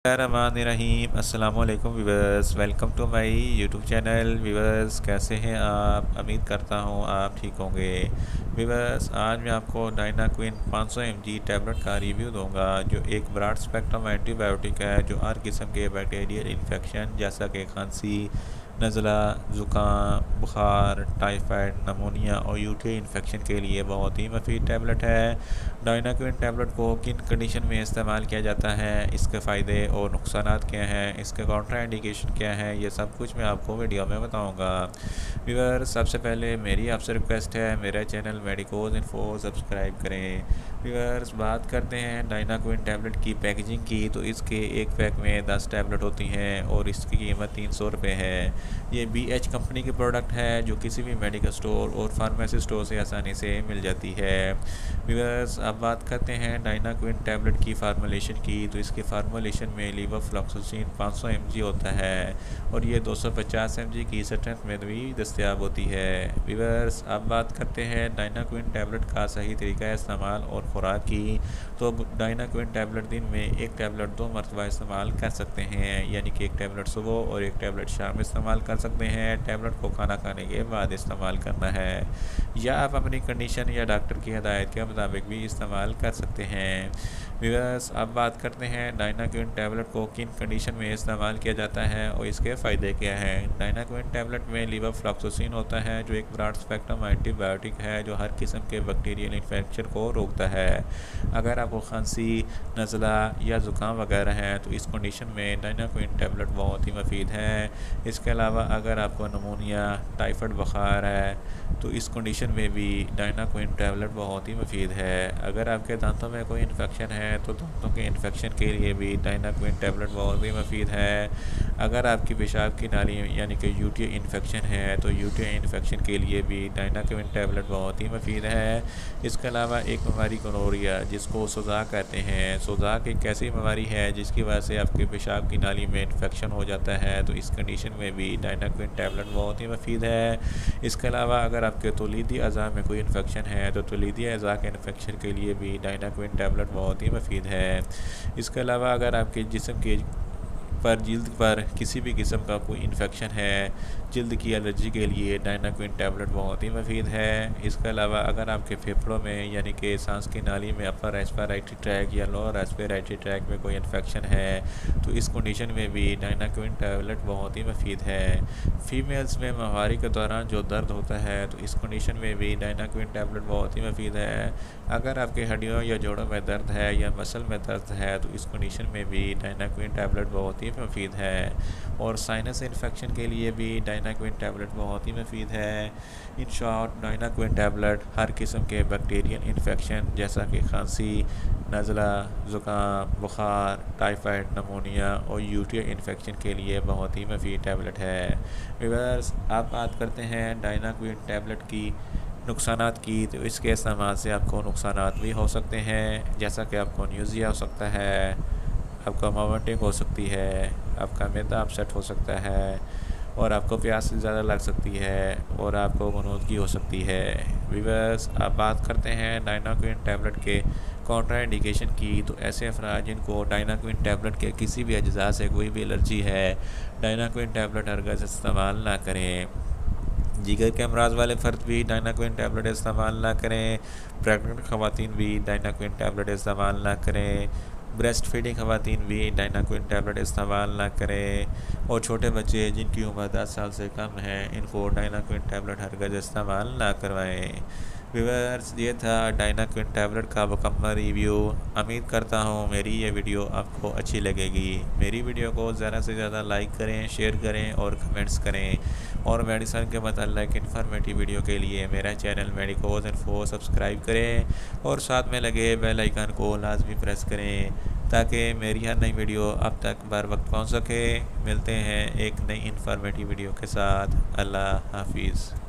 रहीम अस्सलाम वालेकुम viewers, welcome to my YouTube channel. Viewers, कैसे हैं आप? उम्मीद करता हूं आप ठीक होंगे। व्यूअर्स, आज मैं आपको डायनाक्विन 500 mg टैबलेट का रिव्यू दूंगा, जो एक ब्रॉड स्पेक्ट्रम एंटीबायोटिक है जो हर किस्म के बैक्टीरियल इन्फेक्शन जैसा कि खांसी, नज़ला, ज़ुकाम, बुखार, टाइफाइड, नमोनिया और यूटीआई इन्फेक्शन के लिए बहुत ही मुफीद टैबलेट है। डायनाक्विन टैबलेट को किन कंडीशन में इस्तेमाल किया जाता है, इसके फ़ायदे और नुकसानात क्या हैं, इसके काउंटर इंडिकेशन क्या है, ये सब कुछ मैं आपको वीडियो में बताऊंगा। व्यूअर्स, सबसे पहले मेरी आपसे रिक्वेस्ट है, मेरा चैनल मेडिकोज इन्फो सब्सक्राइब करें। व्यूअर्स, बात करते हैं डायनाक्विन टैबलेट की पैकेजिंग की, तो इसके एक पैक में 10 टैबलेट होती हैं और इसकी कीमत 300 रुपये है। ये BH कंपनी की प्रोडक्ट है जो किसी भी मेडिकल स्टोर और फार्मेसी स्टोर से आसानी से मिल जाती है। व्यूअर्स, अब बात करते हैं डायनाक्विन टैबलेट की फार्मूलेशन की, तो इसकी फार्मूलेशन में लीवोफ्लॉक्सासिन 500 mg होता है और ये 250 mg की स्ट्रेंथ में भी दस्तयाब होती है। व्यूअर्स, अब बात करते हैं डायनाक्विन टैबलेट का सही तरीका इस्तेमाल और खुराक की, तो डायनाक्विन टैबलेट दिन में एक टैबलेट 2 मरतबा इस्तेमाल कर सकते हैं, यानी कि एक टैबलेट सुबह और एक टैबलेट शाम में इस्तेमाल कर सकते हैं। टैबलेट को खाना खाने के बाद इस्तेमाल करना है, या आप अपनी कंडीशन या डॉक्टर की हिदायत के मुताबिक भी इस्तेमाल कर सकते हैं। व्यूअर्स, अब बात करते हैं डायनाक्विन टैबलेट को किन कंडीशन में इस्तेमाल किया जाता है और इसके फ़ायदे क्या हैं। डायनाक्विन टैबलेट में लीवोफ्लॉक्सासिन होता है जो एक ब्रॉड स्पेक्ट्रम एंटीबायोटिक है जो हर किस्म के बैक्टीरियल इन्फेक्शन को रोकता है। अगर आपको खांसी, नज़ला या ज़ुकाम वगैरह है तो इस कंडीशन में डायनाक्विन टैबलेट बहुत ही मुफीद है। इसके अलावा अगर आपको नमोनिया, टाइफाइड बुखार है तो इस कंडीशन में भी डायनाक्विन टैबलेट बहुत ही मुफीद है। अगर आपके दांतों में कोई इन्फेक्शन है तो दांतों के इन्फेक्शन के लिए भी डायनाक्विन टैबलेट बहुत ही मुफीद है। अगर आपकी पेशाब की नाली यानी कि यूटीआई इन्फेक्शन है तो यूटीआई इन्फेक्शन के लिए भी डायनाक्विन टैबलेट बहुत ही मुफीद है। इसके अलावा एक बीमारी गोनोरिया, जिसको सोजा कहते हैं, सोजा एक ऐसी बीमारी है जिसकी वजह से आपके पेशाब की नाली में इन्फेक्शन हो जाता है, तो इस कंडीशन में भी डायनाक्विन टैबलेट बहुत ही मुफीद है। इसके अलावा अगर आपके तौलीदी अज़ा में कोई इन्फेक्शन है तो तौलीदी अज़ा के इन्फेक्शन के लिए भी डायनाक्विन टैबलेट बहुत ही मुफीद है। इसके अलावा अगर आपके जिस्म के जिल्द पर किसी भी किस्म का कोई इन्फेक्शन है, जिल्द की एलर्जी के लिए डायनाक्विन टैबलेट बहुत ही मुफीद है। इसके अलावा अगर आपके फेफड़ों में यानी कि सांस की नाली में अपर रेस्पिरेटरी ट्रैक या लोअर रेस्पिरेटरी ट्रैक में कोई इन्फेक्शन है तो इस कंडीशन में भी डायनाक्विन टैबलेट बहुत ही मुफीद है। फीमेल्स में माहवारी के दौरान जो दर्द होता है तो इस कंडीशन में भी डायनाक्विन टैबलेट बहुत ही मुफीद है। अगर आपके हड्डियों या जोड़ों में दर्द है या मसल में दर्द है तो इस कंडीशन में भी डायनाक्विन टैबलेट बहुत ही मुफीद है। और साइनस इन्फेक्शन के लिए भी डायनाक्विन टैबलेट बहुत ही मुफीद है। इन शॉर्ट, डायनाक्विन टैबलेट हर किस्म के बैक्टीरियल इन्फेक्शन जैसा कि खांसी, नज़ला, ज़ुकाम, बुखार, टाइफाइड, नमोनिया और यूटीआई इन्फेक्शन के लिए बहुत ही मुफीद टैबलेट है। व्यूअर्स, आप बात करते हैं डायनाक्विन टैबलेट की नुकसानात की, तो इसके इस्तेमाल से आपको नुकसानात भी हो सकते हैं, जैसा कि आपको न्यूज़िया हो सकता है, आपका वॉमिटिंग हो सकती है, आपका मैदा अपसेट हो सकता है और आपको प्यास ज़्यादा लग सकती है और आपको गनूदगी हो सकती है। व्यूअर्स, आप बात करते हैं डायनाक्विन टैबलेट के काउंटर इंडिकेशन की, तो ऐसे अफराद जिनको डायनाक्विन टैबलेट के किसी भी अज्जा से कोई भी एलर्जी है, डायनाक्विन टैबलेट हरगिज़ इस्तेमाल ना करें। जिगर के अमराज वाले फ़र्द भी डायनाक्विन टैबलेट इस्तेमाल ना करें। प्रेगनेंट ख़वातीन भी डायनाक्विन टैबलेट इस्तेमाल ना करें। ब्रेस्ट फीडिंग ख़वातीन भी डायनाक्विन टैबलेट इस्तेमाल ना करें। और छोटे बच्चे जिनकी उम्र 10 साल से कम है, इनको डायनाक्विन टैबलेट हरगिज़ इस्तेमाल ना करवाएं। व्यूअर्स, ये था डायनाक्विन टैबलेट का मुकम्मल रिव्यू। उम्मीद करता हूँ मेरी ये वीडियो आपको अच्छी लगेगी। मेरी वीडियो को ज़्यादा से ज़्यादा लाइक करें, शेयर करें और कमेंट्स करें। और मेडिसिन के मतलब इन्फॉर्मेटिव वीडियो के लिए मेरा चैनल मेडिकोज इन्फो सब्सक्राइब करें और साथ में लगे बेल आइकन को लाजमी प्रेस करें ताकि मेरी हर नई वीडियो अब तक बर वक्त पहुँच सके। मिलते हैं एक नई इन्फॉर्मेटिव वीडियो के साथ। अल्लाह हाफिज़।